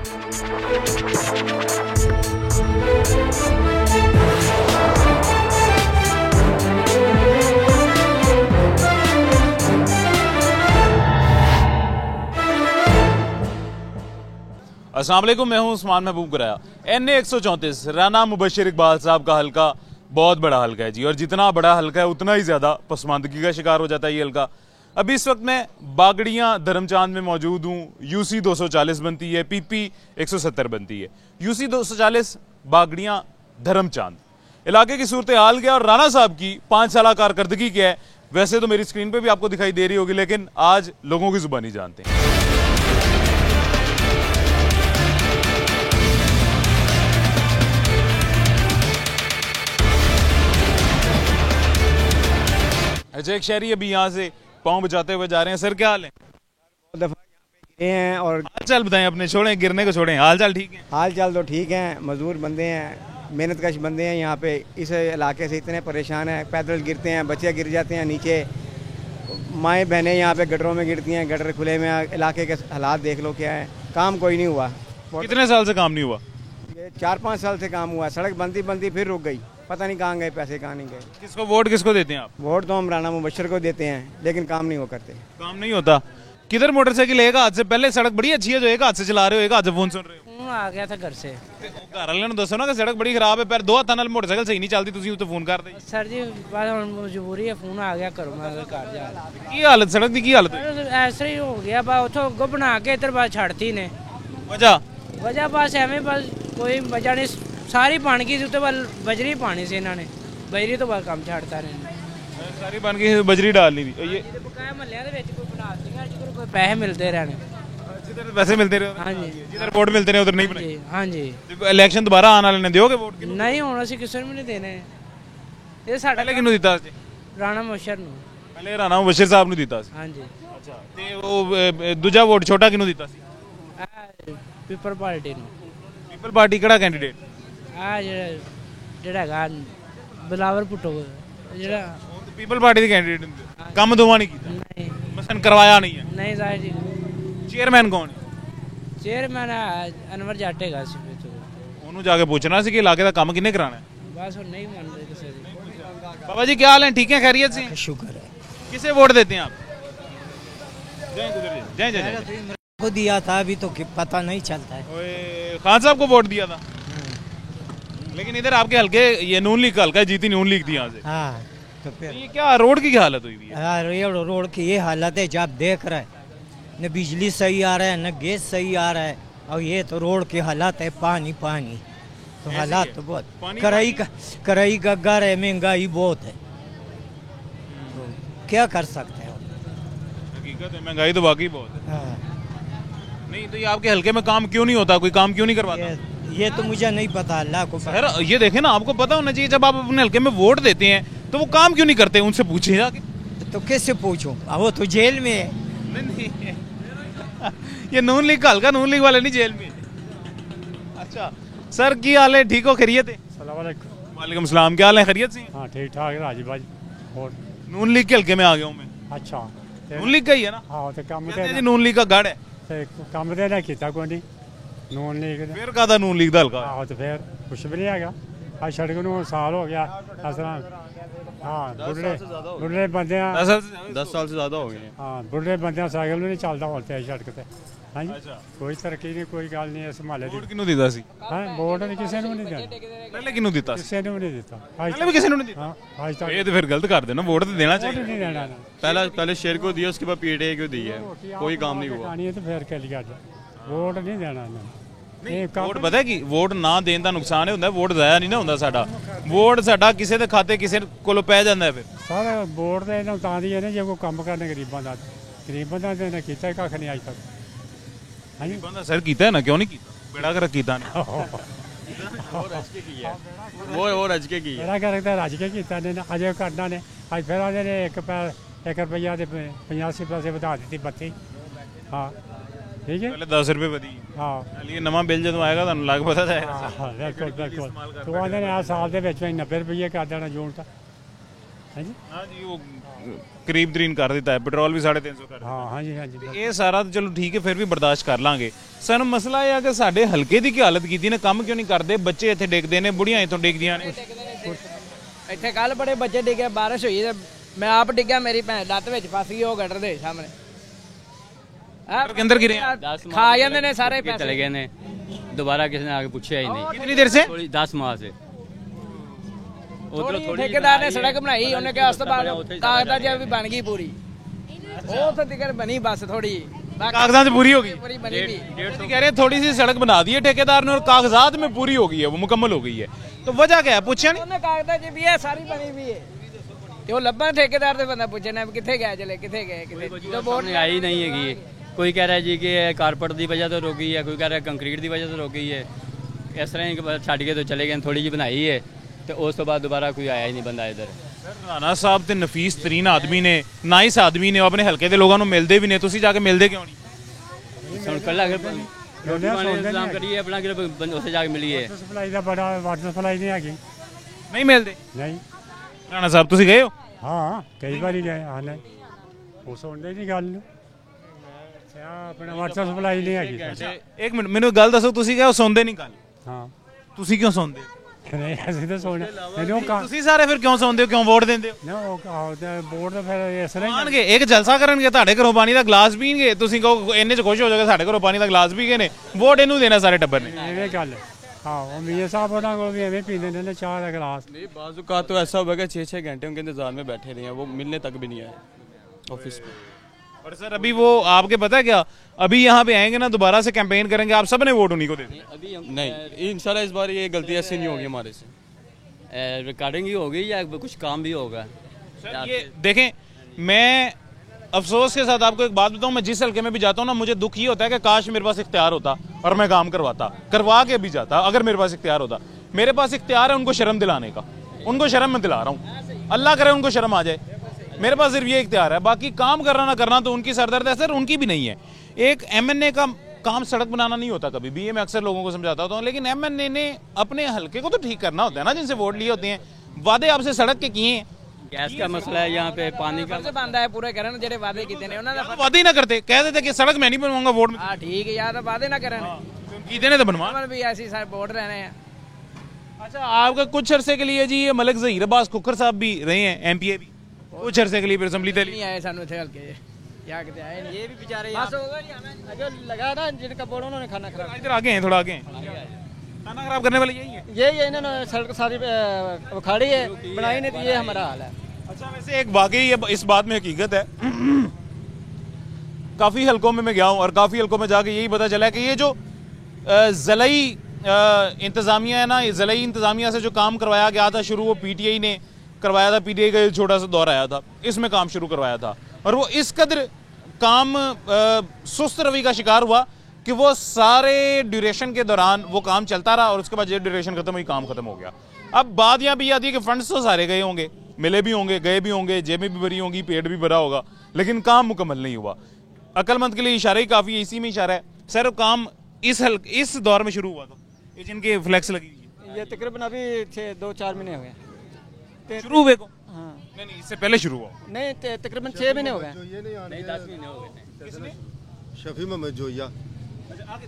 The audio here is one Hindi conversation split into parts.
अस्सलाम वालेकुम, मैं हूं उस्मान महबूब कुरैया। NA 134 राना मुबशर इकबाल साहब का हल्का बहुत बड़ा हल्का है जी, और जितना बड़ा हल्का है उतना ही ज़्यादा पसमानदगी का शिकार हो जाता है ये हल्का। अभी इस वक्त मैं बागड़ियाँ धर्मचांद में मौजूद हूँ। UC 240 बनती है, PP 170 बनती है। UC 240 बागड़ियाँ धर्मचांद इलाके की सूरत हाल क्या और राना साहब की 5 साल कारकर्दगी क्या है, वैसे तो मेरी स्क्रीन पर भी आपको दिखाई दे रही होगी, लेकिन आज लोगों की जुबानी जानते हैं। अच्छा, एक शहरी अभी यहाँ से पाँव बचाते हुए जा रहे हैं। सर क्या हाल है? हैं और हाल चाल बताएं अपने, छोड़ें गिरने को, छोड़ें हाल चाल ठीक है? हाल चाल तो ठीक है, मजदूर बंदे हैं, मेहनत कश बंदे हैं। यहाँ पे इस इलाके से इतने परेशान हैं, पैदल गिरते हैं, बच्चे गिर जाते हैं नीचे, माएँ बहनें यहाँ पे गटरों में गिरती हैं, गटर खुले में। इलाके के हालात देख लो क्या है, काम कोई नहीं हुआ। कितने साल से काम नहीं हुआ? ये 4-5 साल से काम हुआ। सड़क बनती बनती फिर रुक गई, पता नहीं कहाँ गए पैसे, कहाँ नहीं गए। किसको वोट किसको देते हैं आप? वोट तो हम राना मुबशर को देते हैं, लेकिन काम नहीं हो करते। काम नहीं होता। किधर मोटरसाइकिल एक हाथ से, पहले सड़क बड़ी अच्छी है जो एक हाथ से चला रहे हो, एक हाथ से फोन सुन रहे हो? फोन आ गया था घर से, घर वाले ने दसो ना कि सड़क बड़ी खराब है, पर दो हाथों नाल मोटरसाइकिल सही नहीं चलती, तुसी उत्ते फोन कर दे। सर जी बात मजबूरी है, फोन आ गया घरों मैं घर जा। की हालत सड़क दी की हालत है? ऐसे ही हो गया बा, उथों अगों बना के इधर बात छड़ती ने। वजह बस एवं, बस कोई वजह नहीं, सारी बन गई उत्ते बाद बजरी पानी से इन्होंने, बजरी तो बाद काम छाड़ता रहे, सारी बन गई, बजरी डालनी थी। ये बकाया महल्ले दे विच कोई बना दिया, जिधर कोई पैसे मिलते रहने, जिधर पैसे मिलते रहे। हाँ जी, जिधर वोट मिलते रहे उधर नहीं बनाई। हाँ जी। इलेक्शन दोबारा आने वाले ने दियोगे वोट? नहीं हुण असीं किसी नूं नहीं देने। ये साडा पहले किहनूं दिता सी? राणा मुबशर नूं। पहले राणा मुबशर साहब नूं दिता सी। हाँ जी। अच्छा, ते वो दूजा वोट छोटा किहनूं दिता सी? पीपल पार्टी नूं। पीपल पार्टी किहड़ा कैंਡੀਡੇਟ? आ ਜਿਹੜਾ ਹੈਗਾ ਬਿਲਾਵਰ ਭੁੱਟੋ ਜਿਹੜਾ पीपल पार्टी ਦੇ कैंਡੀਡੇਟ ਹੁੰਦੇ, ਕੰਮ ਦੋਵਾਂ ਨਹੀਂ ਕੀਤਾ, नहीं ਮਸਨ ਕਰਵਾਇਆ नहीं है। नहीं साहिब जी, ਚੇਅਰਮੈਨ ਕੌਣ ਹੈ? चेयरमैन अनवर जट हैगा सी, ਉਹਨੂੰ ਜਾ ਕੇ ਪੁੱਛਣਾ ਸੀ ਕਿ ਇਲਾਕੇ ਦਾ ਕੰਮ ਕਿੰਨੇ ਕਰਾਣਾ ਹੈ। बस वो नहीं मान रहे किसी की। बाबा जी क्या हाल है, ठीक है, खैरियत से? शुक्र है। किसे वोट देते हैं आप? जय जय जय। को दिया था, अभी तो पता नहीं चलता है। ओए, खान साहब को वोट दिया था, लेकिन इधर आपके हल्के ये नून लीग का हल्का है, जीती नून लीग थी यहाँ से। हाँ, तो फिर ये क्या रोड की क्या हालत हुई है? रोड की ये हालत है, जब देख रहे न बिजली सही आ रहा है न गैस सही आ रहा है, और ये तो रोड की हालत है पानी पानी। तो हालात तो बहुत कराई का घर है, महंगाई बहुत है, तो क्या कर सकते हैं। हकीकत है, महंगाई तो वाकई बहुत है। हाँ। नहीं तो ये आपके हल्के में काम क्यों नहीं होता, कोई काम क्यों नहीं करवाता? ये तो मुझे नहीं पता, अल्लाह को पता। सर ये देखें ना, आपको पता होना चाहिए, जब आप अपने हल्के में वोट देते हैं तो वो काम क्यों नहीं करते, उनसे पूछिए जाके। तो कैसे पूछूं, वो तो जेल में है। नहीं ये नून लीग का हल्का, नून लीग वाले नहीं जेल में। अच्छा सर की हाल है, ठीक हो, खैरियत है? वालेकुम सलाम, क्या हाल है, खैरियत से? हाँ ठीक ठाक है राजीव भाई। और नून लीग के हल्के में आ गया हूँ मैं। अच्छा, नून लीग का ही है ना? हाँ तो काम कहते हैं जी नून लीग का गढ़ है। काम तो किया कोई नहीं नून लीग फिर कहा था नून लीग का हल्का? हाँ तो फिर कुछ भी नहीं है, आज सड़क नूं साल हो गया असला। हाँ बुढ़े बंदे 10 साल से ज्यादा हो गए। हाँ बुढ़े बंदे साइकिल भी नहीं चलता होते सड़क पे। हाँ जी, कोई तरक्की नहीं, कोई गल नहीं इस महल्ले की। वोट किन्नू दिता सी? हाँ वोट नहीं किसी ने नहीं दिया, पहले किन्नू दिता सी? किसी ने भी नहीं दिता, पहले भी किसी ने नहीं दिया। हाँ आज तक ये तो फिर गलत कर देना, वोट तो देना चाहिए। नहीं देना, पहले शेर को दिया, उसके बाद पीटीआई को दी है, कोई काम नहीं हुआ। तो फिर क्या लिया, वोट नहीं देना। वोट पता है कि वोट ना देने का नुकसान है, वोट जाया नहीं ना होता साडा, वोट साडा किसी के खाते किसी कोलों पै जाता है। फिर सर वोट तो इन्होंने तां दी है ना जो कोई काम करने गरीबों का, गरीबों का तो इन्हें किया कख नहीं अज तक। हाँ जी बंदा सर कीता है ना, क्यों नहीं कीता, बेड़ा कर कीता नहीं। वो रज के की बेड़ा कर रज के किया ने, अजे करना ने, अज फिर आते ने 1 रुपया 85 पैसे बढ़ा दी बत्ती। हाँ ठीक है, पहले 10 रुपये बदी। हाँ ये नवा बिल जो आएगा तो लग पता जाएगा। बिल्कुल बिल्कुल, तो आते ने आ साल के 90 रुपये कर देना जून तक। हाँ जी, हाँ जी, वो ਕਰੀਬ ਤਰੀਨ ਕਰ ਦਿੱਤਾ ਹੈ, ਪੈਟਰੋਲ ਵੀ 350 ਕਰ ਦਿੱਤਾ। हाँ जी हाँ जी ਇਹ ਸਾਰਾ ਤਾਂ ਚਲੋ ਠੀਕ ਹੈ, ਫਿਰ ਵੀ ਬਰਦਾਸ਼ਤ ਕਰ ਲਾਂਗੇ। ਸਾਨੂੰ ਮਸਲਾ ਇਹ ਆ ਕਿ ਸਾਡੇ ਹਲਕੇ ਦੀ ਕੀ ਹਾਲਤ ਕੀਤੀ ਨੇ, ਕੰਮ ਕਿਉਂ ਨਹੀਂ ਕਰਦੇ? ਬੱਚੇ ਇੱਥੇ ਡਿੱਗਦੇ ਨੇ, ਬੁੜੀਆਂ ਇੱਥੋਂ ਡਿੱਗਦੀਆਂ ਨੇ। ਇੱਥੇ ਕੱਲ ਬੜੇ ਬੱਚੇ ਡਿੱਗੇ, ਬਾਰਿਸ਼ ਹੋਈ ਤੇ ਮੈਂ ਆਪ ਡਿੱਗਿਆ, ਮੇਰੀ ਭੈਣ ਲੱਤ ਵਿੱਚ ਫਸ ਗਈ ਉਹ ਗਟਰ ਦੇ ਸਾਹਮਣੇ। के अंदर गिरे खा जाते ने सारे पैसे चले गए ने, दोबारा किसी ने आगे पूछा ही नहीं। कितनी देर से? 10 माह से। ठेकेदार ने सड़क बनाई, उन्हें कहा उस तो बाद कागजात भी बन गई पूरी, वो तो दिक्कत बनी बस थोड़ी, कागजात पूरी होगी। पूरी बनी भी कह रहे हैं थोड़ी सी सड़क बना दी है ठेकेदार ने और कागजात में पूरी हो गई है, वो मुकम्मल हो गई है। तो वजह क्या है? पूछा नहीं? उन्हें कागजात भी है, सारी बनी भी है, जो लब्बा ठेकेदार से बंदा पूछे ना किथे गए, चले किथे गए, जो बोर्ड में आई नहीं है। कोई कह रहा है जी कि कारपेट की वजह तो रोक गई है, कोई कह रहा है कंक्रीट की वजह तो रोक गई है। इस तरह ही छड़ के तो चले गए, थोड़ी जी बनाई है तो उस तो बाद दोबारा कोई आया ही नहीं बंदा इधर। राणा साहब तो नफीस तरीन आदमी ने, नाइस आदमी ने, अपने हल्के के लोगों को मिलते भी नहीं, तुसी जाके मिलते क्यों नहीं? कल इंतजाम करिए अपना, उसे जाके मिलिए। सप्लाई का बड़ा वाटर सप्लाई नहीं है, नहीं मिलते। नहीं राणा साहब तुसी गए हो? हाँ कई बार ही गए। हाँ नहीं वो सुनते नहीं गल अपना वाटर सप्लाई नहीं है। एक मिनट मैंने गल दसो, तुसी गए हो सुनते नहीं गल? हाँ तुसी क्यों सुनते? नहीं ऐसे तो सुन तुसी सारे फिर क्यों सुनते हो, क्यों वोट देंदे हो? ना बोर्ड तो फिर इस तरह आनगे एक जलसा करनगे, ਤੁਹਾਡੇ ਘਰੋਂ ਪਾਣੀ ਦਾ ਗਲਾਸ ਪੀਣਗੇ, ਤੁਸੀਂ ਕਹੋ ਇੰਨੇ ਚ ਖੁਸ਼ ਹੋ ਜਾਓਗੇ ਸਾਡੇ ਘਰੋਂ ਪਾਣੀ ਦਾ ਗਲਾਸ ਪੀ ਗਏ ਨੇ, ਵੋਟ ਇਹਨੂੰ ਦੇਣਾ ਸਾਰੇ ਟੱਬਰ ਨੇ। ਐਵੇਂ ਗੱਲ हाँ वो मियाँ साहब होना को भी हमें पीने देने चाह का गिलास। नहीं बाजू का तो ऐसा होगा 6-6 घंटे उनके इंतजार में बैठे रहे हैं, वो मिलने तक भी नहीं आए ऑफिस में। और सर अभी वो आपके पता है क्या, अभी यहाँ पे आएंगे ना दोबारा से कैंपेन करेंगे, आप सब ने वोट उन्हीं को दे दें। अभी नहीं इंशाल्लाह इस बार ये गलती ऐसी नहीं होगी हमारे से। रिकॉर्डिंग ही होगी या कुछ काम भी होगा। सर ये देखें, मैं अफसोस के साथ आपको एक बात बताऊं, मैं जिस हल्के में भी जाता हूं ना, मुझे दुख ये होता है कि काश मेरे पास इख्तियार होता और मैं काम करवा के भी जाता। अगर मेरे पास इख्तियार होता, मेरे पास इख्तियार है उनको शर्म दिलाने का, उनको शर्म मैं दिला रहा हूं, अल्लाह करे उनको शर्म आ जाए। मेरे पास सिर्फ ये इख्तियार है, बाकी काम करना ना करना तो उनकी सरदर्द है। सर उनकी भी नहीं है। एक MNA का काम सड़क बनाना नहीं होता कभी भी, ये मैं अक्सर लोगों को समझाता होता हूँ, लेकिन MNA ने अपने हल्के को तो ठीक करना होता है ना, जिनसे वोट लिए होते हैं। वादे आपसे सड़क के किए हैं, गैस का मसला है, यहाँ पे पानी का बंदा है, पूरे करन जेडे वादे कीते ने उन्हां दा वादे ही ना करते, कह देते कि सड़क मैं नहीं बनवाऊंगा वोट में। हां ठीक है यार, वादे ना करन कीते ने तो बनवा भी ऐसी सारे वोट रहने हैं। अच्छा आपका कुछ अरसे के लिए जी ये मलिक ज़हीर अब्बास खुखर साहब भी रहे हैं, MPA भी कुछ अरसे के लिए, फिर असम्बली तक नहीं आए सानू थे हल्के या किते आए नहीं, ये भी बेचारे बस होगा नहीं आना जो लगा ना जिनका बोर्ड उन्होंने खाना खराब। इधर आगे हैं, थोड़ा आगे हैं, खाना खराब करने वाले यही है। ये इन्होंने सड़क सारी उखाड़ी है, बनाई नहीं, तो ये हमारा हाल है। अच्छा वैसे एक वाकई ये इस बात में हकीकत है, काफ़ी हलकों में मैं गया हूँ और काफ़ी हलकों में जाके यही पता चला है कि ये जो ज़िलाई इंतज़ामिया है ना, ये ज़िलाई इंतज़ामिया से जो काम करवाया गया था शुरू, वो PTI ने करवाया था। PTI का छोटा सा दौर आया था, इसमें काम शुरू करवाया था और वो इस कदर काम सुस्त रवि का शिकार हुआ कि वो सारे ड्यूरेशन के दौरान वो काम चलता रहा और उसके बाद जब ड्यूरेशन खत्म हुई काम खत्म हो गया। अब बात यहाँ भी आती है कि फंड्स तो सारे गए होंगे, मिले भी होंगे, गए भी होंगे, जेबें भी भरी होंगी, पेट भी भरा होगा, लेकिन काम मुकम्मल नहीं हुआ। अक्लमंद के लिए इशारा ही काफ़ी है, इसी में इशारा है। सर काम इस दौर में शुरू हुआ था, ये जिनके फ्लैक्स लगी हुई है, ये तकरीबन अभी 2-4 महीने हो गए शुरू हुए को। हाँ नहीं इससे पहले शुरू हुआ। नहीं तकरीबन 6 महीने हो गए। नहीं 10 महीने हो गए। शफी मोहम्मद जोया,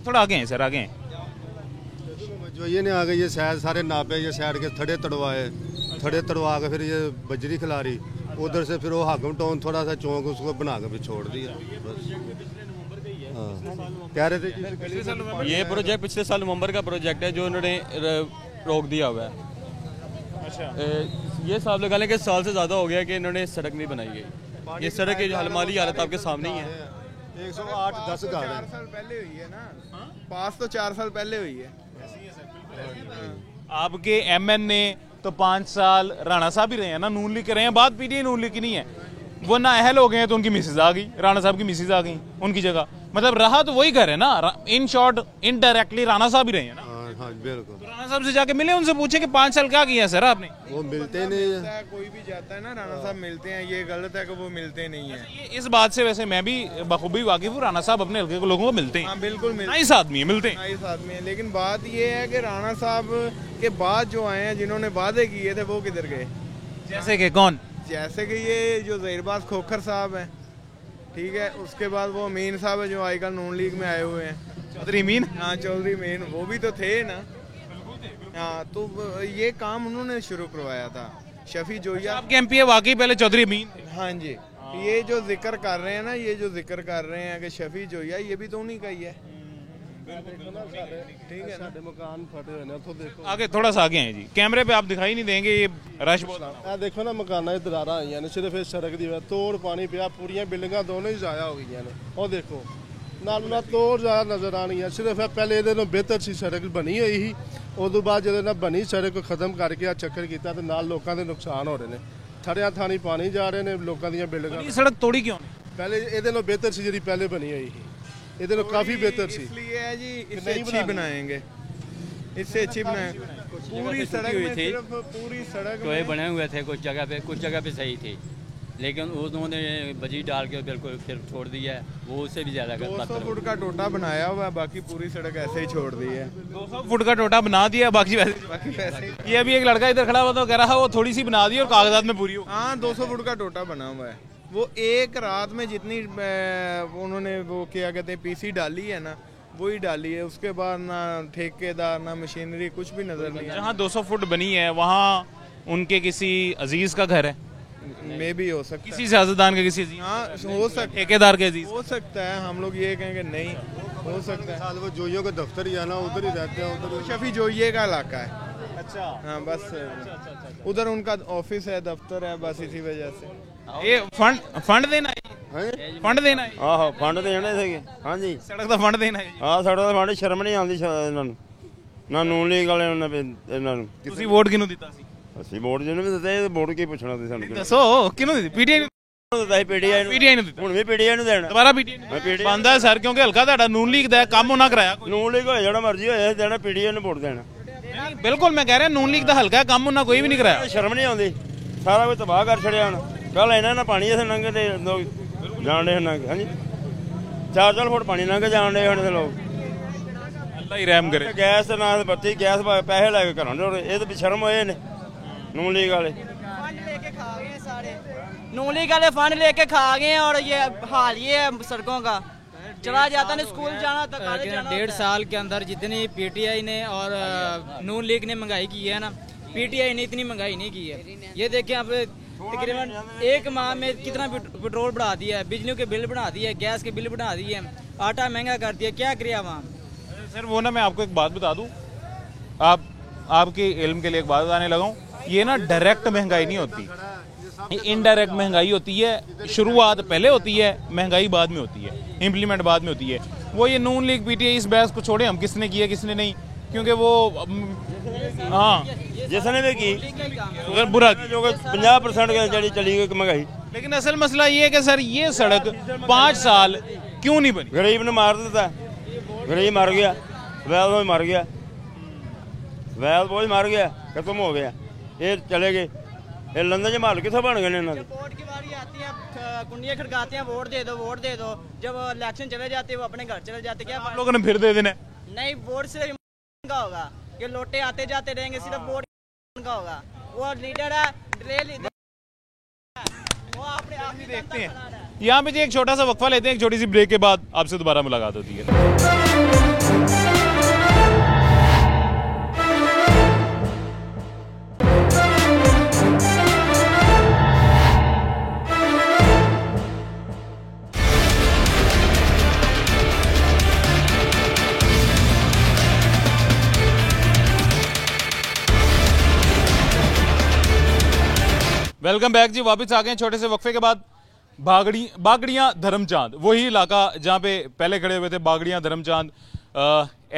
थोड़ा आगे हैं सर, आगे हैं। शफी मोहम्मद जोया ने आ गए, ये शायद सारे नापे, ये साइड के थड़े तड़वाए, थड़े तड़वा के फिर ये बजरी खिलारी, उधर से फिर वो हाकम टाउन थोड़ा सा चौक उसको बना के फिर छोड़ दिया बस। हाँ कह रहे थे ये प्रोजेक्ट पिछले साल नवंबर का प्रोजेक्ट है जो उन्होंने रोक दिया हुआ है। अच्छा ये साहब लगा लें कि साल से ज़्यादा हो गया कि इन्होंने सड़क नहीं बनाई गई। ये सड़क की हलमाली हालत आपके सामने ही है। 108-10 गाड़ी 4 साल पहले हुई है ना, पास तो 4 साल पहले हुई है। आपके MNA तो 5 साल राणा साहब ही रहे हैं ना, नून लीग के रहे हैं, बात PTI नून लीग की नहीं है। वो ना अहल हो गए हैं तो उनकी मिसेज आ गई, राणा साहब की मिसेज आ गई उनकी जगह, मतलब रहा तो वही घर है ना, इन शॉर्ट इनडायरेक्टली राणा साहब ही रहे हैं ना। हाँ बिल्कुल। तो राणा साहब से जाके मिले, उनसे पूछे कि 5 साल क्या किया सर आपने। वो मिलते नहीं है, कोई भी जाता है ना, राणा साहब मिलते हैं, ये गलत है कि वो मिलते नहीं है। ये इस बात से वैसे मैं भी बखूबी वाकिफ हूँ, राणा साहब अपने हल्के के लोगों को मिलते हैं। हाँ बिल्कुल नाइस आदमी है, मिलते हैं नाइस आदमी है, लेकिन बात ये है कि राणा साहब के बाद जो आए हैं जिन्होंने वादे किए थे वो किधर गए। जैसे कि कौन? जैसे कि ये जो ज़हीरबाज खोखर साहब हैं, ठीक है, उसके बाद वो अमीन साहब है जो आजकल नून लीग में आए हुए हैं, चौधरी अमीन। हाँ चौधरी अमीन, वो भी तो थे ना। हाँ, तो ये काम उन्होंने शुरू करवाया था। शफी जोया आपके एमपी है वाकई, पहले चौधरी अमीन। हाँ जी, ये जो जिक्र कर रहे हैं ना, ये जो जिक्र कर रहे हैं कि शफी जोया, ये भी तो उन्हीं का ही है। ठीक है ना। मकान फटे हुए ने, तो देखो आगे थोड़ा सा आगे हैं जी, कैमरे पे आप दिखाई नहीं देंगे, ये रश बहुत। ਆ ਦੇਖੋ ਨਾ ਮਕਾਨਾਂ 'ਚ ਦਰਾਰਾਂ ਆਈਆਂ ਨੇ, ਸਿਰਫ ਇਸ ਸੜਕ ਦੀ ਵਜ੍ਹਾ ਤੋੜ ਪਾਣੀ ਪਿਆ, ਪੂਰੀਆਂ ਬਿਲਡਿੰਗਾਂ ਦੋਨੋਂ ਹੀ ਜ਼ਾਇਆ ਹੋ ਗਈਆਂ ਨੇ। ਉਹ ਦੇਖੋ ਨਾਲ ਨਾਲ ਤੋੜ ਜ਼ਿਆਦਾ ਨਜ਼ਰ ਆਣੀਆਂ, ਸਿਰਫ ਇਹ ਪਹਿਲੇ ਇਹਦੇ ਨਾਲੋਂ ਬਿਹਤਰ ਸੀ ਸੜਕ ਬਣੀ ਹੋਈ ਸੀ, ਉਦੋਂ ਬਾਅਦ ਜਦੋਂ ਨਾ ਬਣੀ ਸੜਕ ਖਤਮ ਕਰਕੇ ਆ ਚੱਕਰ ਕੀਤਾ ਤੇ ਨਾਲ ਲੋਕਾਂ ਦੇ ਨੁਕਸਾਨ ਹੋ ਰਹੇ ਨੇ, ਥੜਿਆਂ ਥਾਣੀ ਪਾਣੀ ਜਾ ਰਹੇ ਨੇ ਲੋਕਾਂ ਦੀਆਂ ਬਿਲਡਿੰਗਾਂ। ये सड़क तोड़ी क्यों नहीं? ਪਹਿਲੇ ਇਹਦੇ ਨਾਲੋਂ ਬਿਹਤਰ ਸੀ ਜਿਹੜੀ ਪਹਿਲੇ ਬਣੀ ਹੋਈ ਸੀ, ਇਹਦੇ ਨਾਲੋਂ ਕਾਫੀ ਬਿਹਤਰ ਸੀ। इसलिए है जी, इससे अच्छी बनाएंगे, इससे अच्छी बनाएंगे। पूरी सड़क हुई में थी, सिर्फ पूरी सड़क टोए में बने हुए थे कुछ जगह पे सही थी, लेकिन उन्होंने बजी डाल के बिल्कुल फिर छोड़ दिया है, वो उससे भी ज़्यादा 200 फुट का टोटा बनाया हुआ है, बाकी पूरी सड़क ऐसे ही छोड़ दी है। 200 फुट का टोटा बना दिया, बाकी वैसे। ये अभी एक लड़का इधर खड़ा हुआ तो कह रहा है वो थोड़ी सी बना दी और कागजात में पूरी हो। हाँ, 200 फुट का टोटा बना हुआ है। वो एक रात में जितनी उन्होंने वो क्या कहते हैं पीसी डाली है ना, वही डाली है। उसके बाद ना ठेकेदार ना मशीनरी कुछ भी नजर नहीं जहाँ 200 फुट बनी है वहाँ उनके किसी अजीज का घर है, मे भी हो सकता किसी सियासतदान का किसी अजीज, हाँ हो सकता ठेकेदार के अजीज। हो सकता है, हम लोग ये कहेंगे नहीं हो सकता है। साल वो जोइयों का दफ्तर ही है ना, उधर ही रहते हैं, उधर शफी जोइये का इलाका है। अच्छा, हाँ बस उधर उनका ऑफिस है, दफ्तर है, बस इसी वजह से। ये फंड देना है, फंड देना है। ਆਹੋ ਫੰਡ ਦੇਣੇ ਸੀਗੇ। ਹਾਂਜੀ सड़क का फंड देना है। ਆਹ ਸਾਡਾ ਤਾਂ ਫੰਡ ਸ਼ਰਮ ਨਹੀਂ ਆਉਂਦੀ ਇਹਨਾਂ ਨੂੰ, ਨਾ ਨੂਨ ਲੀਗ ਵਾਲਿਆਂ ਨੂੰ ਨਾ ਇਹਨਾਂ ਨੂੰ। ਤੁਸੀਂ ਵੋਟ ਕਿਹਨੂੰ ਦਿੱਤਾ ਸੀ? ਅਸੀਂ ਵੋਟ ਜਿਹਨੂੰ ਵੀ ਦਿੱਤੇ, ਇਹ ਵੋਟ ਕੀ ਪੁੱਛਣਾ ਤੁਸੀਂ ਸਾਨੂੰ? ਦੱਸੋ ਕਿਹਨੂੰ ਦਿੱਤੀ? ਪੀਟੀਆਈ ਨੂੰ ਦਿੱਤਾ ਸੀ, ਪੀਡੀਆਈ ਨੂੰ। ਪੀਟੀਆਈ ਨੂੰ ਦਿੱਤਾ, ਹੁਣ ਵੀ ਪੀਡੀਆਈ ਨੂੰ ਦੇਣਾ, ਦੁਬਾਰਾ ਪੀਟੀਆਈ ਬੰਦਾ ਹੈ ਸਰ, ਕਿਉਂਕਿ ਹਲਕਾ ਤੁਹਾਡਾ ਨੂਨ ਲੀਗ ਦਾ ਹੈ, ਕੰਮ ਉਹਨਾਂ ਕਰਾਇਆ ਕੋਈ। ਨੂਨ ਲੀਗ ਹੋਏ ਜਿਹੜਾ ਮਰਜ਼ੀ ਹੋਏ ਦੇਣਾ, ਪੀਡੀਆਈ ਨੂੰ ਵੋਟ ਦੇਣਾ। ਨਹੀਂ ਬਿਲਕੁਲ, ਮੈਂ ਕਹਿ ਰਿਹਾ ਨੂਨ ਲੀਗ ਦਾ ਹਲਕਾ ਹੈ, ਕੰਮ ਉਹਨਾਂ ਕੋਈ ਵੀ ਨਹੀਂ ਕਰਾਇਆ। ਸ਼ਰਮ ਨਹੀਂ ਆਉਂਦੀ, ਸਾਰਾ ਕੁਝ ਤਬਾਹ ਕਰ ਛੜਿਆ ਹੁਣ। ਕੱਲ ਇਹਨਾਂ ਨਾਲ ਪਾਣੀ ਇੱਥੇ ਲੰਘ ਦੇ ਜਾਣ ਦੇ ਲੰਘ, ਹਾਂਜੀ 4 ਫੁੱਟ ਪਾਣੀ ਲੰਘ ਜਾਣ ਦੇ ਹੁਣ ਲੋਕ। ਅੱਲਾ ਹੀ ਰਹਿਮ ਕਰੇ। ਗੈਸ ਤੇ ਨਾ ਬੱਤੀ, ਗੈਸ ਪੈਸੇ ਲੈ ਕੇ ਘਰਾਂ ਦੇ, ਇਹ ਤਾਂ ਸ਼ਰਮ ਹੋਏ ਨੇ नून लीग वाले। नून लीग वाले फंड लेके खा गए हैं और ये हाल ये है सड़कों का, चला जाता नहीं स्कूल जाना तो कॉलेज जाना। 1.5 साल के अंदर जितनी पीटीआई ने और नून लीग ने महंगाई की है ना, पीटीआई ने इतनी महंगाई नहीं की है। ये देखें आप, तकरीबन एक माह में कितना पेट्रोल बढ़ा दिया है, बिजली के बिल बढ़ा दिए, गैस के बिल बढ़ा दिए, आटा महंगा कर दिया, क्या किया वहाँ। सर वो ना मैं आपको एक बात बता दूं, आपके इल्म के लिए एक बात बताने लगा हूँ, ये ना डायरेक्ट महंगाई नहीं होती, इनडायरेक्ट महंगाई होती है। शुरुआत पहले होती है, महंगाई बाद में होती है, इम्प्लीमेंट बाद में होती है। वो ये नून लीग पीटीआई इस बहस को छोड़े, हम किसने किया किसने नहीं, क्योंकि वो हाँ जिसने भी की अगर बुरा जो 50% जी चली गई महंगाई। लेकिन असल मसला ये है कि सर ये सड़क 5 साल क्यों नहीं बनी? गरीब ने मार दिता, गरीब मर गया, वैद वो मर गया, वैद वो मर गया, खत्म हो गया, ये चले गए। ये लंदन च माहौल कितने बन गए इन्होंने। वोट की बारी आती है, कुंडियां खड़काते हैं, वोट दे दो वोट दे दो, जब इलेक्शन चले जाते हैं वो अपने घर चले जाते। क्या आप लोगों ने फिर दे देना? नहीं, वोट से का होगा, ये लोटे आते जाते रहेंगे, सिर्फ वोट का होगा। वो लीडर है, वो अपने आप ही देखते हैं। यहाँ पे जी एक छोटा सा वक्फा लेते हैं, एक छोटी सी ब्रेक के बाद आपसे दोबारा मुलाकात होती है। वेलकम बैक जी, वापस आ गए छोटे से वक्फे के बाद। बागड़ियाँ धर्मचांद, वही इलाका जहाँ पे पहले खड़े हुए थे, बागड़ियाँ धर्मचांद,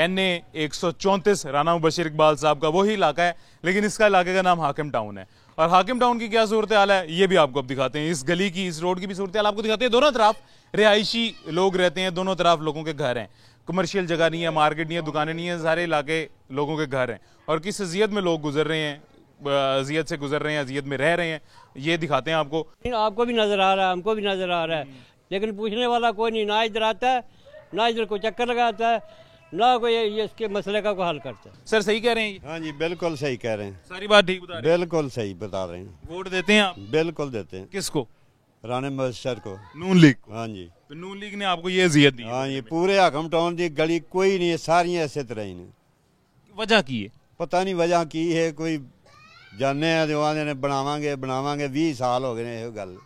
NA 134 राना मुबशिर इकबाल साहब का वही इलाका है, लेकिन इसका इलाके का नाम हाकिम टाउन है। और हाकिम टाउन की क्या सूरत हाल है ये भी आपको अब दिखाते हैं। इस गली की, इस रोड की भी सूरत हाल आपको दिखाते हैं। दोनों तरफ रिहायशी लोग रहते हैं, दोनों तरफ लोगों के घर हैं, कमर्शियल जगह नहीं है, मार्केट नहीं है, दुकानें नहीं है, सारे इलाके लोगों के घर हैं। और किस अजियत में लोग गुजर रहे हैं, अजियत से गुजर रहे हैं, अजियत में रह रहे हैं, ये दिखाते हैं आपको। आपको भी नजर आ रहा है, हमको भी नजर आ रहा है, लेकिन पूछने वाला कोई नहीं, ना इधर आता है, ना इधर कोई चक्कर लगाता है, ना कोई ये इसके मसले का कोई हल करता है। सर सही कह रहे हैं ये? हाँ जी बिल्कुल सही कह रहे हैं, सारी बात ठीक बता रहे हैं? बिल्कुल सही बता रहे हैं। वोट देते हैं आप? बिल्कुल देते हैं। किसको? राना मुबशर को। नून लीग? हाँ जी। तो नून लीग ने आपको ये अजियत दी? हाँ जी, पूरे हकम टाउन की गली कोई नहीं है, सारी ऐसे तरह ही ने। वजह की है? पता नहीं वजह की है, कोई जाने ने बनावांगे बनावांगे 20 साल हो गए ये गल।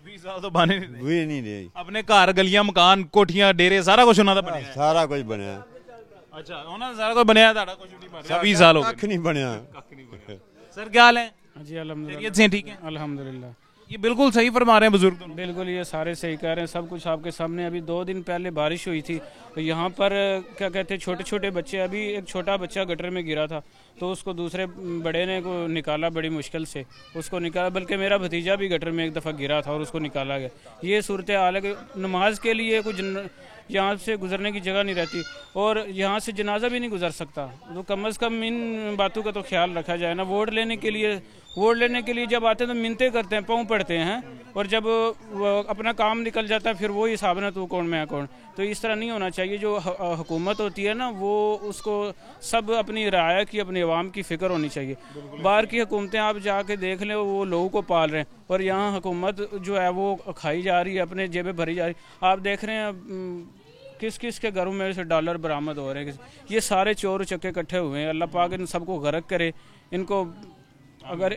20 साल तो बने भी नहीं रही। अपने घर गलियां मकान कोठियां डेरे सारा कुछ उन्होंने बनया है? सारा कुछ बनया। अच्छा उन्होंने सारा कुछ बनया, ताड़ा कुछ नहीं बन रहा 20 साल हो गए? कख नहीं बनया। सर क्या हाल है? जी अल्हम्दुलिल्लाह से ठीक है अल्हम्दुलिल्लाह। ये बिल्कुल सही फरमा रहे हैं बुजुर्ग तो। बिल्कुल ये सारे सही कह रहे हैं, सब कुछ आपके सामने। अभी 2 दिन पहले बारिश हुई थी तो यहाँ पर क्या कहते हैं छोटे छोटे बच्चे, अभी एक छोटा बच्चा गटर में गिरा था तो उसको दूसरे बड़े ने को निकाला बड़ी मुश्किल से, उसको निकाला। बल्कि मेरा भतीजा भी गटर में एक दफ़ा गिरा था और उसको निकाला गया। ये सूरत हाल है कि नमाज के लिए कुछ यहाँ से गुजरने की जगह नहीं रहती और यहाँ से जनाजा भी नहीं गुजर सकता। तो कम अज़ कम इन बातों का तो ख्याल रखा जाए ना। वोट लेने के लिए जब आते हैं तो मिन्नतें करते हैं, पाँव पड़ते हैं, और जब अपना काम निकल जाता है फिर वो हिसाब ना तू कौन मैं कौन। तो इस तरह नहीं होना चाहिए। जो हुकूमत होती है ना वो उसको सब अपनी राय की, अपनी आवाम की फ़िक्र होनी चाहिए। बाहर की हुकूमतें आप जाके देख लें, वो लोगों को पाल रहे हैं और यहाँ हुकूमत जो है वो खाई जा रही है, अपने जेबें भरी जा रही है। आप देख रहे हैं किस किस के घरों में से डॉलर बरामद हो रहे हैं। ये सारे चोर चक्के इकट्ठे हुए हैं। अल्लाह पाक इन सबको गर्क करे। इनको अगर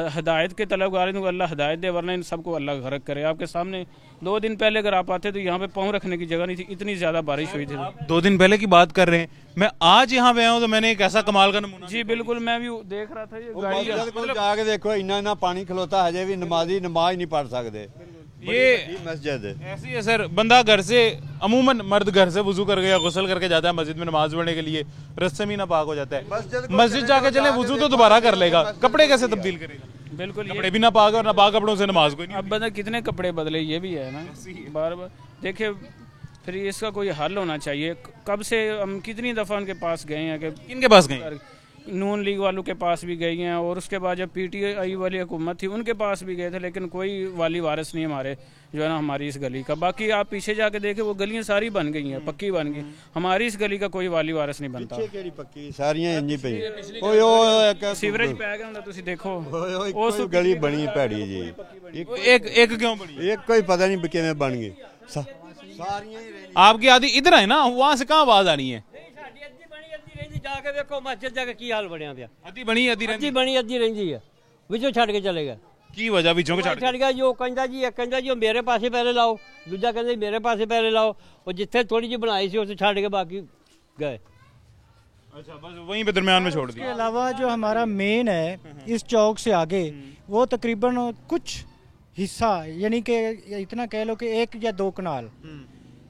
हदायत के तलबगार हैं तो अल्लाह हदायत दे, वरना इन सबको अल्लाह गर्क करे। आपके सामने 2 दिन पहले अगर आप आते तो यहाँ पे पाँव रखने की जगह नहीं थी, इतनी ज़्यादा बारिश हुई थी। 2 दिन पहले की बात कर रहे हैं, मैं आज यहाँ पे आया हूँ तो मैंने एक ऐसा कमाल का नमूना। जी बिल्कुल, मैं भी देख रहा था ये गाड़ी जाके देखो इन्ना पानी खलोता हजे भी नमाजी नमाज नहीं पढ़ सकते। ये मस्जिद ऐसी है सर, बंदा घर से अमूमन मर्द घर से वजू कर गया, गुस्ल करके जाता है मस्जिद में नमाज पढ़ने के लिए, रस्ते में ना पाक हो जाता है। मस्जिद जाके चले वजू तो दोबारा कर लेगा, कपड़े कैसे तब्दील करेगा? बिल्कुल, कपड़े भी ना पाक और ना पाक कपड़ों से नमाज कोई नहीं। अब बंदा कितने कपड़े बदले, ये भी है ना। बार बार देखिए, फिर इसका कोई हल होना चाहिए। कब से हम कितनी दफ़ा उनके पास गए हैं कि इनके पास गए, नून लीग वालों के पास भी गई हैं, और उसके बाद जब PTI वाली हुकूमत थी उनके पास भी गए थे, लेकिन कोई वाली वारिस नहीं हमारे जो है ना हमारी इस गली का। बाकी आप पीछे जाके देखें वो गलियां सारी बन गई हैं, पक्की बन गई। हमारी इस गली का कोई वाली वारिस नहीं बनता। पक्की सारियां इंजी पई सीवरेज पै गया ਹੁੰਦਾ ਤੁਸੀਂ ਦੇਖੋ उस गली बनी भैड़ी जी। एक क्यों बनी? एक कोई पता नहीं किवें बन गई। आपकी आदि इधर है ना, वहां से कहाँ आवाज आनी है? जाके देखो मस्जिद जाके की हाल बनया पिया। अद्धी बनी अद्धी रहिंदी है, विचों छड़ के चले गए। की वजह विचों छड़ गया जो कहंदा जी मेरे पासे पहले लाओ, दूजा कहंदा जी मेरे पासे पहले लाओ, और जिथे थोड़ी जी बनाई सी उसे छड़ के बाकी गए। अच्छा, बस वहीं पे दरमियान में छोड़ दिया। इसके अलावा जो हमारा मेन है इस चौक से आगे, वो तकरीबन कुछ हिस्सा, यानी कि इतना कह लो कि 1 या 2 कनाल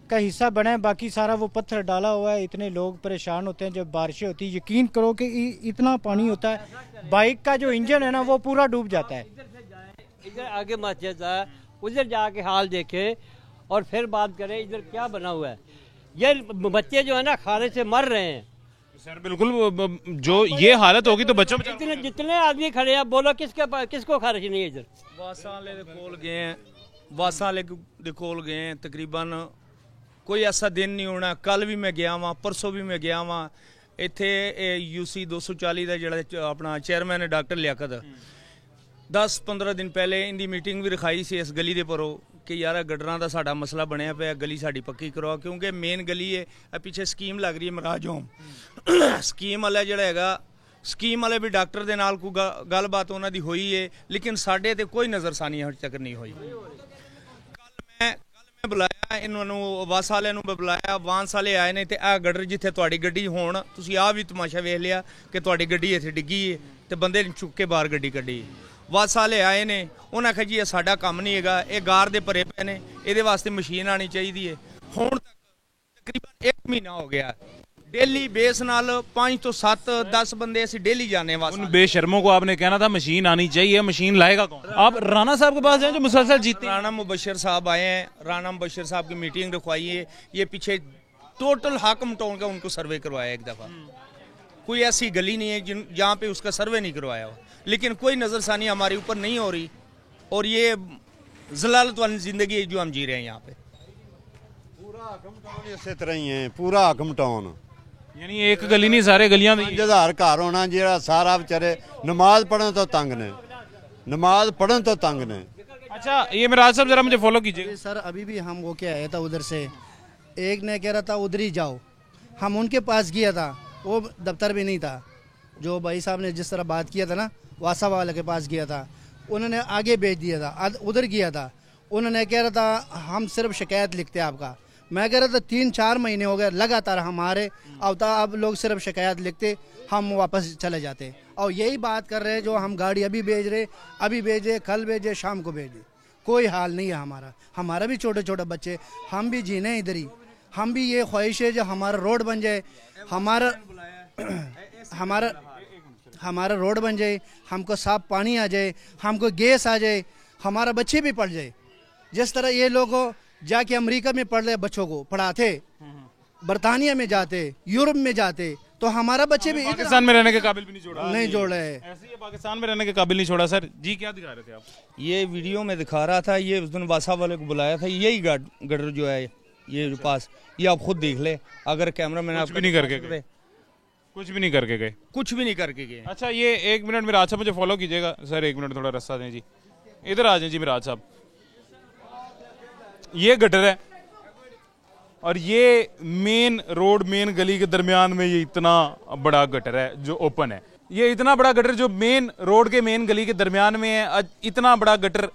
का हिस्सा बना है, बाकी सारा वो पत्थर डाला हुआ है। इतने लोग परेशान होते हैं जब बारिशें होती है। यकीन करो कि इतना पानी होता है, बाइक का जो इंजन है ना वो पूरा डूब जाता है। इधर आगे मस्जिद है, उधर जाके हाल देखे और फिर बात करें इधर क्या बना हुआ है। ये बच्चे जो है ना खाने से मर रहे हैं सर। बिल्कुल, जो ये हालत होगी तो बच्चों जितने आदमी खड़े हैं, बोलो किसको खारिश नहीं है। इधर वासा वाले दे कोल गए हैं, वासा वाले दे कोल गए हैं, तकरीबन कोई ऐसा दिन नहीं होना। कल भी मैं गया वहाँ, परसों भी मैं गया वहाँ। इत्थे UC 240 का जिहड़ा अपना चेयरमैन है डॉक्टर लियाकत, 10-15 दिन पहले इनकी मीटिंग भी रखाई सी इस गली दे परों कि यार गडरां दा साडा मसला बनया पिया, गली साडी पक्की करवाओ, क्योंकि मेन गली है। पीछे स्कीम लग रही है मराज होम स्कीम वाला जिहड़ा हैगा, स्कीम वाले भी डॉक्टर दे नाल कोई गलबात उन्हां दी होई है, लेकिन साडे ते कोई नज़रसानी अजे तक नहीं हुई। कल मैं बुलाया इन्होंने, वास वाले बुलाया, वांस वाले आए ने, ते आ गडर जिथे तुहाडी गड्डी होण, तुसीं आ भी तमाशा वेख लिया कि तुहाडी गड्डी इत्थे डिग्गी है ते बंदे चुक के बाहर गड्डी कड्ढी। वास वाले आए ने, उन्हें आखिया जी ये साडा काम नहीं हैगा, ये गार दे भरे पे ने, इहदे वास्ते मशीन आनी चाहिए है। हुण तक तकरीबन 1 महीना हो गया, डेली बेस नाल 5 तो 7-10 बंदे ऐसे डेली जाने वास्ते। उन बेशर्मों को आपने कहना था मशीन आनी चाहिए, मशीन लाएगा कौन? आप राणा साहब के पास जाएं जो मुसलसल जीते। राणा मुबशर साहब आए हैं, राणा मुबशर साहब की मीटिंग रखवाई है। ये पीछे टोटल हाकम टाउन का उनको सर्वे करवाया एक दफ़ा। कोई ऐसी गली नहीं है जहाँ पे उसका सर्वे नहीं करवाया हो, लेकिन कोई नज़रसानी हमारे ऊपर नहीं हो रही, और ये जलालत वाली ज़िंदगी जो हम जी रहे हैं यहाँ पे। पूरा हाकम टाउन इसी तरह ही है, पूरा हाकम टाउन यानी एक गली नहीं सारे गलियां 5000 घर होना जेड़ा सारा बेचारे नमाज पढ़ने तो तंग ने, नमाज पढ़ने तो तंग ने। अच्छा ये मिराज साहब जरा मुझे फॉलो कीजिए। सर अभी भी हम वो क्या आया था उधर से, एक ने कह रहा था उधर ही जाओ, हम उनके पास गया था, वो दफ्तर भी नहीं था, जो भाई साहब ने जिस तरह बात किया था ना, वासा वाले के पास गया था, उन्होंने आगे भेज दिया था, उधर गया था, उन्होंने कह रहा था हम सिर्फ शिकायत लिखते हैं आपका। मैं कह रहा था 3-4 महीने हो गए लगातार हमारे आवता, अब लोग सिर्फ शिकायत लिखते, हम वापस चले जाते, और यही बात कर रहे हैं जो हम गाड़ी अभी भेज रहे, अभी भेजे, कल भेजे, शाम को भेजे, कोई हाल नहीं है हमारा। हमारा भी छोटे छोटे बच्चे, हम भी जीने इधर ही, हम भी ये ख्वाहिश है जो हमारा रोड बन जाए, हमारा हमारा रोड बन जाए, हमको साफ पानी आ जाए, हमको गैस आ जाए, हमारा बच्चे भी पढ़ जाए। जिस तरह ये लोग जाके अमेरिका में पढ़ रहे बच्चों को पढ़ाते, बरतानिया में जाते, यूरोप में जाते, तो हमारा बच्चे भी पाकिस्तान में रहने के काबिल भी नहीं छोड़ा, नहीं जोड़ रहे हैं। ऐसे ही पाकिस्तान में रहने के काबिल नहीं छोड़ा। सर जी क्या दिखा रहे थे आप? ये वीडियो में दिखा रहा था, ये उस दिन वासा वाले को बुलाया था, यही गटर जो है ये पास, ये आप खुद देख ले, अगर कैमरा मैंने कुछ भी नहीं करके गए, कुछ भी नहीं करके गए, कुछ भी नहीं करके गए। अच्छा ये 1 मिनट मिराज साहब मुझे फॉलो कीजिएगा सर, 1 मिनट थोड़ा रास्ता दें जी, इधर आ जाए जी मिराज साहब। ये गटर है और ये मेन रोड, मेन गली के दरमियान में ये इतना बड़ा गटर है जो ओपन है। ये इतना बड़ा गटर जो मेन रोड के मेन गली के दरमियान में है, इतना बड़ा गटर,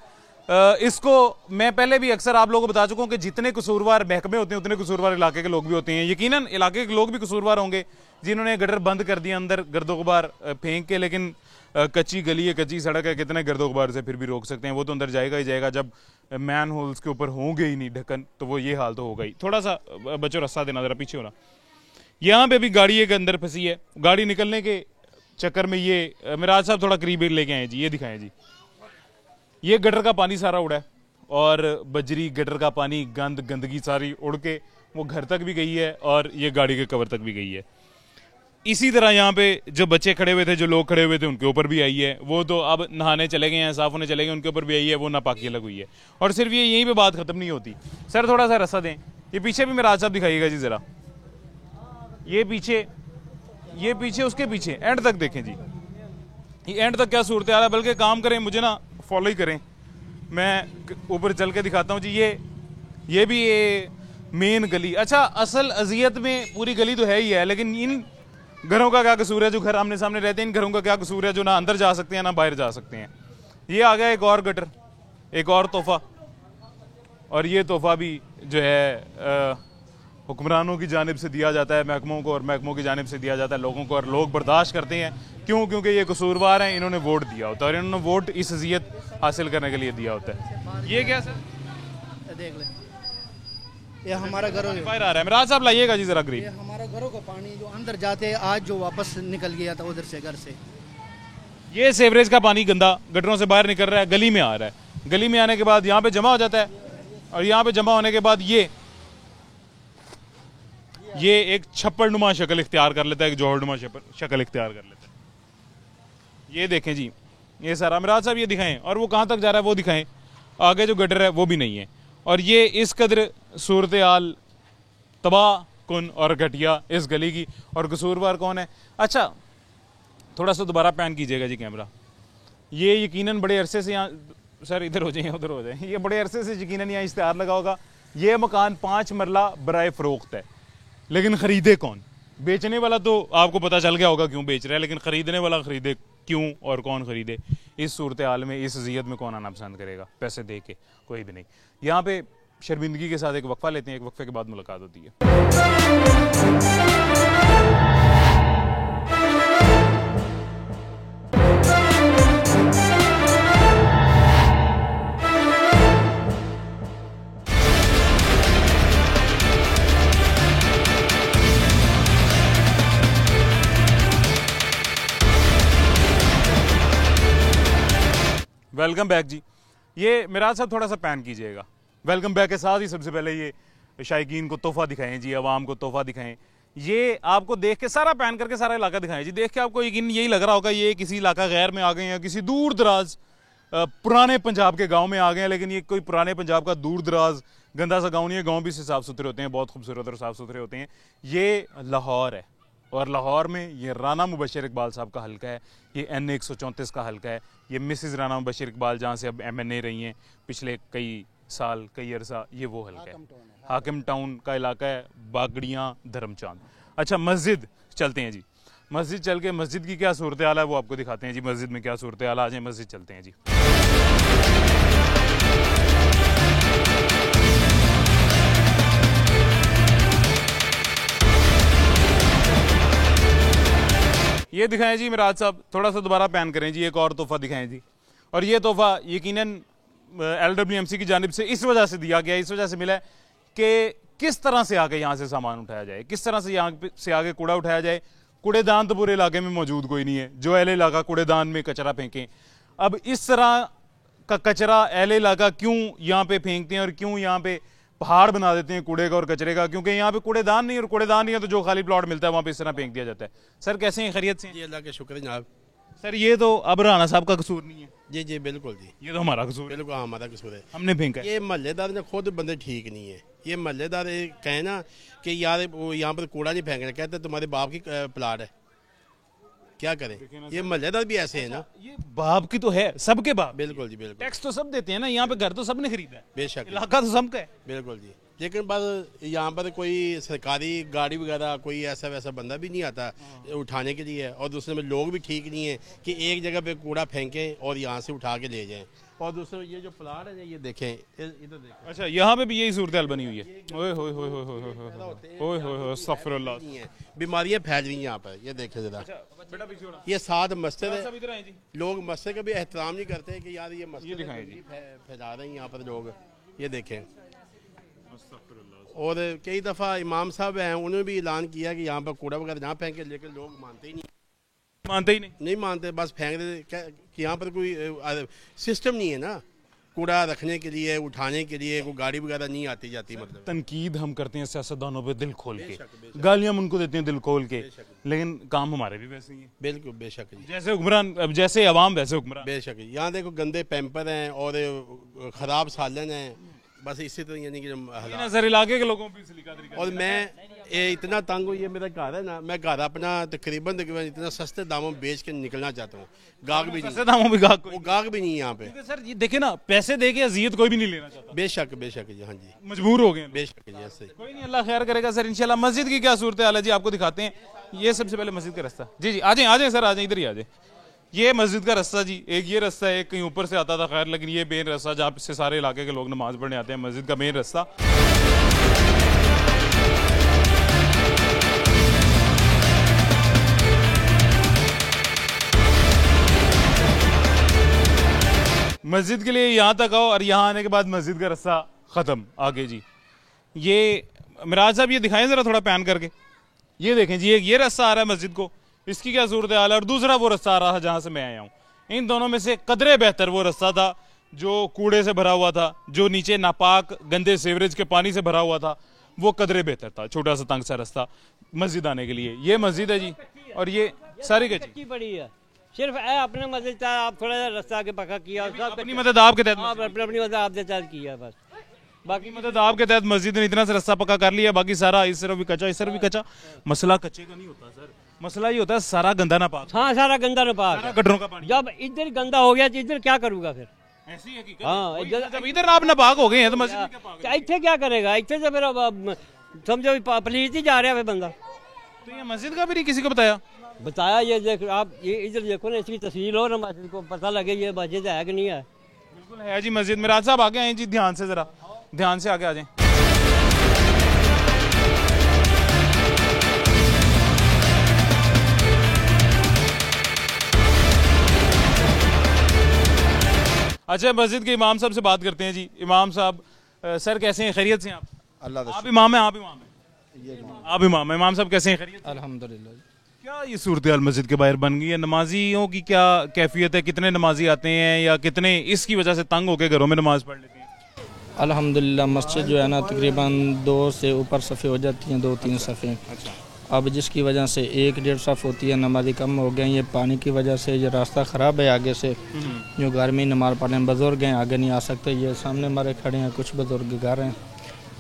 इसको मैं पहले भी अक्सर आप लोगों को बता चुका हूं कि जितने कसूरवार महकमे होते हैं उतने कसूरवार इलाके के लोग भी होते हैं। यकीनन इलाके के लोग भी कसूरवार होंगे जिन्होंने गटर बंद कर दिया, अंदर गर्दो गुबार फेंक के, लेकिन कच्ची गली है, कच्ची सड़क है, कितने गर्दो गुबार से फिर भी रोक सकते हैं, वो तो अंदर जाएगा ही जाएगा। जब मैन होल्स के ऊपर होंगे ही नहीं ढक्कन, तो वो ये हाल तो होगा ही। थोड़ा सा बच्चों रास्ता देना, जरा पीछे होना। यहाँ पे भी गाड़ी एक अंदर फंसी है, गाड़ी निकलने के चक्कर में ये मिराज साहब थोड़ा करीब लेके आए जी, ये दिखाएं जी, ये गटर का पानी सारा उड़ा है और बजरी गटर का पानी, गंदगी सारी उड़ के वो घर तक भी गई है और ये गाड़ी के कवर तक भी गई है। इसी तरह यहाँ पे जो बच्चे खड़े हुए थे, जो लोग खड़े हुए थे, उनके ऊपर भी आई है, वो तो अब नहाने चले गए हैं, साफ होने चले गए, उनके ऊपर भी आई है, वो नापाकी लग हुई है। और सिर्फ ये यहीं पे बात खत्म नहीं होती। सर थोड़ा सा रास्ता दें, ये पीछे भी मिराज साहब दिखाइएगा जी जरा, ये पीछे उसके पीछे एंड तक देखें जी, ये एंड तक क्या सूरत हाल है। बल्कि काम करें, मुझे ना फॉलो ही करें, मैं ऊपर चल के दिखाता हूँ जी। ये भी ये मेन गली, अच्छा असल अजियत में पूरी गली तो है ही है, लेकिन इन घरों का क्या कसूर है जो घर आमने सामने रहते हैं, इन घरों का क्या कसूर है जो ना अंदर जा सकते हैं ना बाहर जा सकते हैं। ये आ गया एक और गटर, एक और तोहफा, और ये तोहफा भी जो है हुक्मरानों की जानिब से दिया जाता है महकमों को, और महकमों की जानिब से दिया जाता है लोगों को, और लोग बर्दाश्त करते हैं। क्यों? क्योंकि ये कसूरवार हैं, इन्होंने वोट दिया होता है और इन्होंने वोट इस अजियत हासिल करने के लिए दिया होता है। ये क्या सर देख ले, ये हमारा घरों बाहर आ रहा है, मिराज साहब लाइएगा जी जरा करीब। ये हमारा घरों का पानी जो अंदर जाते, आज जो वापस निकल गया था उधर से, घर से, ये सेवरेज का पानी गंदा गटरों से बाहर निकल रहा है, गली में आ रहा है, गली में आने के बाद यहाँ पे जमा हो जाता है, और यहाँ पे जमा होने के बाद ये एक छप्पड़नुमा शक्ल इख्तियार कर लेता है, एक जोहरनुमा शक्ल इख्तियार कर लेता है। ये देखें जी, ये सारा मिराज साहब ये दिखाएं, और वो कहाँ तक जा रहा है वो दिखाएं, आगे जो गटर है वो भी नहीं है। और ये इस कदर सूरत हाल तबाह कुन और घटिया इस गली की, और कसूरवार कौन है? अच्छा थोड़ा सा दोबारा पैन कीजिएगा जी कैमरा। ये यकीनन बड़े अरसे से यहाँ, सर इधर हो जाए उधर हो जाए, ये बड़े अरसे से यकीनन यहाँ इश्तिहार लगा होगा। ये मकान 5 मरला बराए फरोख्त है, लेकिन ख़रीदे कौन? बेचने वाला तो आपको पता चल गया होगा क्यों बेच रहा है, लेकिन ख़रीदने वाला ख़रीदे क्यों और कौन ख़रीदे? इस सूरत हाल में, इस अज़ियत में कौन आना पसंद करेगा पैसे दे के? कोई भी नहीं। यहाँ पे शर्मिंदगी के साथ एक वक्फा लेते हैं, एक वक्फे के बाद मुलाकात होती है। वेलकम बैक जी। ये मिराज साहब थोड़ा सा पैन कीजिएगा। वेलकम बैक के साथ ही सबसे पहले ये शायकीन को तोहफा दिखाएं जी, आवाम को तोहफा दिखाएं। ये आपको देख के सारा पैन करके सारा इलाका दिखाएं जी। देख के आपको यकीन यही लग रहा होगा ये किसी इलाका गैर में आ गए हैं, किसी दूर दराज पुराने पंजाब के गांव में आ गए हैं। लेकिन ये कोई पुराने पंजाब का दूर दराज गंदा सा गाँव नहीं है। गाँव भी से साफ़ सुथरे होते हैं, बहुत खूबसूरत और साफ़ सुथरे होते हैं। ये लाहौर है, और लाहौर में ये राना मुबशर इकबाल साहब का हल्का है, ये NA 134 का हल्का है, ये मिसिज़ राना मुबशर इकबाल जहाँ से अब MNA रही हैं पिछले कई साल कई अरसा, ये वो हल्का है। हाकिम टाउन का इलाका है, बागड़ियाँ धर्मचांद। अच्छा मस्जिद चलते हैं जी, मस्जिद चल के मस्जिद की क्या सूरत हाल है वो आपको दिखाते हैं जी। मस्जिद में क्या सूरत हाल, आ जाए मस्जिद चलते हैं जी। ये दिखाएं जी मिराज साहब, थोड़ा सा दोबारा पैन करें जी, एक और तोहफा दिखाएं जी। और ये तोहफा यकीनन LWMC की जानिब से इस वजह से दिया गया, इस वजह से मिला है कि किस तरह से आगे यहाँ से सामान उठाया जाए, किस तरह से यहाँ से आगे कूड़ा उठाया जाए। कूड़ेदान तो पूरे इलाके में मौजूद कोई नहीं है, जो अहले इलाका कूड़ेदान में कचरा फेंकें। अब इस तरह का कचरा अहले इलाका क्यों यहाँ पे फेंकते हैं और क्यों यहाँ पे पहाड़ बना देते हैं कूड़े का और कचरे का? क्योंकि यहाँ पे कूड़ेदान नहीं, और कूड़ेदान नहीं है तो जो खाली प्लॉट मिलता है वहाँ पे इस तरह फेंक दिया जाता है। सर कैसे हैं, खैरियत से? जी अल्लाह के शुक्र जनाब। सर ये तो अब राना साहब का कसूर नहीं है। जी जी बिल्कुल जी, ये तो हमारा कसूर है। बिल्कुल हमारा कसूर है, हमने फेंका। ये महल्लेदार ने खुद बंदे ठीक नहीं है। ये महल्लेदार कहे ना कि यार वो यहाँ पर कूड़ा नहीं फेंकना, कहते तुम्हारे बाप की प्लाट है, क्या करें? ये महल्लेदार भी ऐसे है ना। ये बाप की तो है, सबके बाप। बिल्कुल जी बिल्कुल, टैक्स तो सब देते हैं ना, यहाँ पे घर तो सबने खरीदा है, बेशक इलाका तो सबका है। बिल्कुल जी, लेकिन बस यहाँ पर कोई सरकारी गाड़ी वगैरह कोई ऐसा वैसा बंदा भी नहीं आता उठाने के लिए, और दूसरे में लोग भी ठीक नहीं है कि एक जगह पे कूड़ा फेंकें और यहाँ से उठा के ले जाएं। और दूसरे ये जो प्लाट है ये देखें, इधर देखें। अच्छा यहाँ पे भी यही सूरत हाल बनी हुई है। ओए होए होए होए होए होए होए अस्तगफिरुल्लाह, बीमारियाँ फैल रही हैं यहाँ पर, ये देखें जरा। ये साथ मस्जिद है, लोग मस्जिद का भी एहतराम नहीं करते कि यार ये मस्जिद फैला रहे हैं यहाँ पर लोग, ये देखें। और कई दफ़ा इमाम साहब हैं, उन्होंने भी ऐलान किया कि यहाँ पर कूड़ा वगैरह ना फेंके, लेकिन लोग मानते ही नहीं मानते, बस फेंक देते कि यहाँ पर कोई सिस्टम नहीं है ना कूड़ा रखने के लिए, उठाने के लिए, कोई गाड़ी वगैरह नहीं आती जाती। मतलब तनकीद हम करते हैं सियासतदानों पे दिल खोल के, गालियां हम उनको देते हैं दिल खोल के, लेकिन काम हमारे भी वैसे ही है। बिल्कुल बेशक, जैसे हुक्मरान, जैसे अवाम वैसे हुक्मरान। बेशक यहाँ देखो गंदे पैम्पर हैं और ख़राब सालन हैं, बस इसी तरह यानी कि नजर इलाके के लोगों पे सलीका तरीका। और मैं इतना तंग हूँ, ये मेरा घर है ना, मैं घर अपना तकरीबन इतना सस्ते दामों में बेच के निकलना चाहता हूँ। गाहक भी सस्ते दामों में गाहक भी नहीं है यहाँ पे। सर ये देखे ना, पैसे दे के अजियत कोई भी नहीं लेना चाहता। बेशक बेशक जी, हाँ जी, मजबूर हो गए। बेशक जी, ऐसे कोई नहीं, अल्लाह खैर करेगा सर इंशाल्लाह। मस्जिद की क्या सूरत हाल है जी, आपको दिखाते हैं। ये सबसे पहले मस्जिद का रास्ता। जी जी आ जाए सर, आ जाए, इधर ही आ जाए। ये मस्जिद का रास्ता जी, एक ये रास्ता है, कहीं ऊपर से आता था खैर, लेकिन ये मेन रास्ता जहाँ से सारे इलाके के लोग नमाज पढ़ने आते हैं, मस्जिद का मेन रास्ता। मस्जिद के लिए यहाँ तक आओ और यहाँ आने के बाद मस्जिद का रास्ता खत्म आगे जी। ये मिराज साहब ये दिखाएं जरा थोड़ा पैन करके, ये देखें जी, एक ये रास्ता आ रहा है मस्जिद को, इसकी क्या सूरत हाल है, और दूसरा वो रास्ता आ रहा था जहाँ से मैं आया हूँ। इन दोनों में से कदरे बेहतर वो रास्ता था जो कूड़े से भरा हुआ था, जो नीचे नापाक गंदे सीवरेज के पानी से भरा हुआ था, वो कदरे बेहतर था। छोटा सा तंग सा रास्ता मस्जिद आने के लिए। ये मस्जिद है जी, और ये सारी कच्ची पड़ी है, सिर्फ अपने मदद आप थोड़ा सा रास्ता आगे पक्का किया, अपनी मदद आपके तहत, अपनी मदद आपके तहत किया, बस बाकी मदद आपके तहत मस्जिद ने इतना सा रास्ता पक्का कर लिया, बाकी सारा इस तरफ भी कच्चा इस तरफ भी कच्चा। मसला कच्चे का नहीं होता सर, मसला ये होता है सारा गंदा ना पाक। हाँ सारा गंदा ना पाक, गटरों का पानी। जब इधर गंदा हो गया तो इधर क्या करूँगा फिर? ऐसी हकीकत। हाँ जब इधर आप ना पाक हो गए हैं तो मस्जिद में क्या पाक है? इतने क्या करेगा, इतने से फिर समझो पलीज ही जा रहा है बंदा। तो ये मस्जिद का भी नहीं किसी को बताया, ये देख आप, ये इधर देखो ना, इसकी तस्वीर हो ना मस्जिद को पता लगे ये मस्जिद है कि नहीं है। बिल्कुल है जी मस्जिद। मिराज साहब आगे आए जी, ध्यान से जरा, ध्यान से आगे आ जाएं। अच्छा मस्जिद के इमाम साहब से बात करते हैं जी। इमाम साहब सर कैसे हैं, खैरियत से हैं आप? अल्लाह आप इमाम हैं? आप इमाम हैं? आप इमाम हैं। इमाम साहब कैसे हैं, खैरियत? अल्हम्दुलिल्लाह। क्या ये सूरत हाल मस्जिद के बाहर बन गई है? नमाजियों की क्या कैफियत है? कितने नमाजी आते हैं या कितने इसकी वजह से तंग होकर घरों में नमाज पढ़ लेते हैं? अल्हम्दुलिल्लाह मस्जिद जो है ना तकरीबन 2 से ऊपर सफ़े हो जाती हैं, 2-3 सफ़े। अब जिसकी वजह से 1-1.5 सफ़ होती है, नमाजी कम हो गए। ये पानी की वजह से ये रास्ता ख़राब है आगे से, जो घर में नमाज पढ़ने बुज़ुर्ग हैं आगे नहीं आ सकते। ये सामने हमारे खड़े हैं कुछ बुज़ुर्ग घर हैं,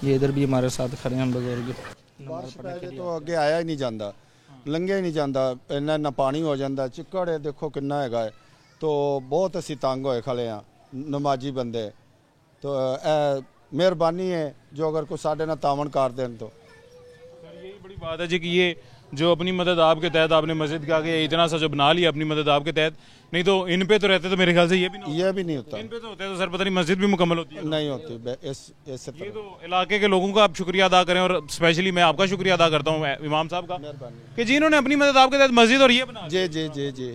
ये इधर भी हमारे साथ खड़े हैं बुज़ुर्ग। बारिश पै जाए तो अगे आया ही नहीं जाता, ਲੰਘਿਆ ਹੀ ਨਹੀਂ ਜਾਂਦਾ, ਇੰਨਾ ਇੰਨਾ ਪਾਣੀ ਹੋ ਜਾਂਦਾ, ਚਿੱਕੜ ਹੈ ਦੇਖੋ ਕਿੰਨਾ ਹੈਗਾ ਹੈ। तो बहुत ਅਸੀਂ तंग होए खड़े हैं नमाजी बंदे। तो मेहरबानी है जो अगर कोई साढ़े ना तावन कर दें तो। सर यही बड़ी बात है जी कि ये जो अपनी मदद आपके तहत आपने मस्जिद का आगे इतना सा जो बना लिया अपनी मदद आपके तहत, नहीं तो इन पे तो रहते तो मेरे ख्याल से ये भी नहीं होता। इन पे तो होते तो सर पता नहीं मस्जिद भी मुकम्मल होती है नहीं होती। ये तो इलाके के लोगों का आप शुक्रिया अदा करें, और स्पेशली मैं आपका शुक्रिया अदा करता हूँ इमाम साहब का कि जिन्होंने अपनी मदद आपके तहत मस्जिद और ये बना। जी जी जी जी।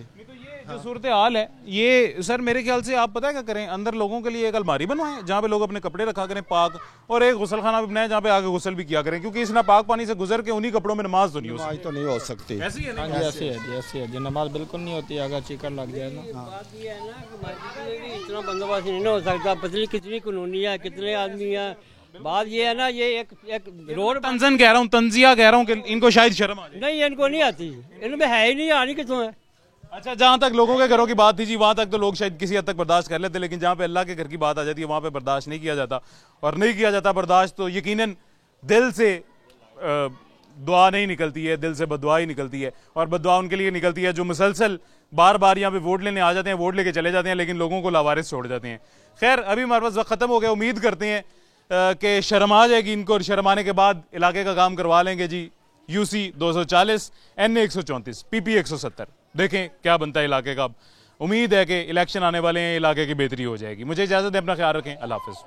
जो सूरत हाल है ये सर मेरे ख्याल से आप पता है क्या करें, अंदर लोगों के लिए एक अलमारी बनवाएं जहाँ पे लोग अपने कपड़े रखा करें पाक, और एक गुसल खाना भी बनाए जहाँ पे आके गुसल भी किया करें, क्योंकि इस नापाक पानी से गुजर के उन्हीं कपड़ों में नमाज तो नहीं हो सकती। ऐसी है ना? ऐसी है जी, नमाज बिल्कुल नहीं होती अगर चिकन लग जाए ना। इतना बंदोबस्त नहीं हो सकता, पतली कितनी कानूनी है, कितने आदमी है। बात ये है ना, ये एक रोड तंजन कह रहा हूँ, तंजिया कह रहा हूँ कि इनको शायद शर्म आ जाए। नहीं, इनको नहीं आती, इनमें है ही नहीं, आनी कितों है। अच्छा, जहां तक लोगों के घरों की बात थी जी, वहां तक तो लोग शायद किसी हद तक बर्दाश्त कर लेते, लेकिन जहां पे अल्लाह के घर की बात आ जाती है वहां पे बर्दाश्त नहीं किया जाता। और नहीं किया जाता बर्दाश्त तो यकीनन दिल से दुआ नहीं निकलती है, दिल से बदुआ ही निकलती है। और बदुआ उनके लिए निकलती है जो मुसलसल बार बार यहाँ पे वोट लेने आ जाते हैं, वोट लेके चले जाते हैं, लेकिन लोगों को लावारिस छोड़ जाते हैं। खैर, अभी हमारे पास वक्त खत्म हो गया। उम्मीद करते हैं कि शर्म आ जाएगी इनको, और शर्म आने के बाद इलाके का काम करवा लेंगे जी। UC 240, NA 134, PP 170, देखें क्या बनता है इलाके का। उम्मीद है कि इलेक्शन आने वाले हैं, इलाके की बेहतरी हो जाएगी। मुझे इजाजत दें, अपना ख्याल रखें, अल्लाह हाफिज।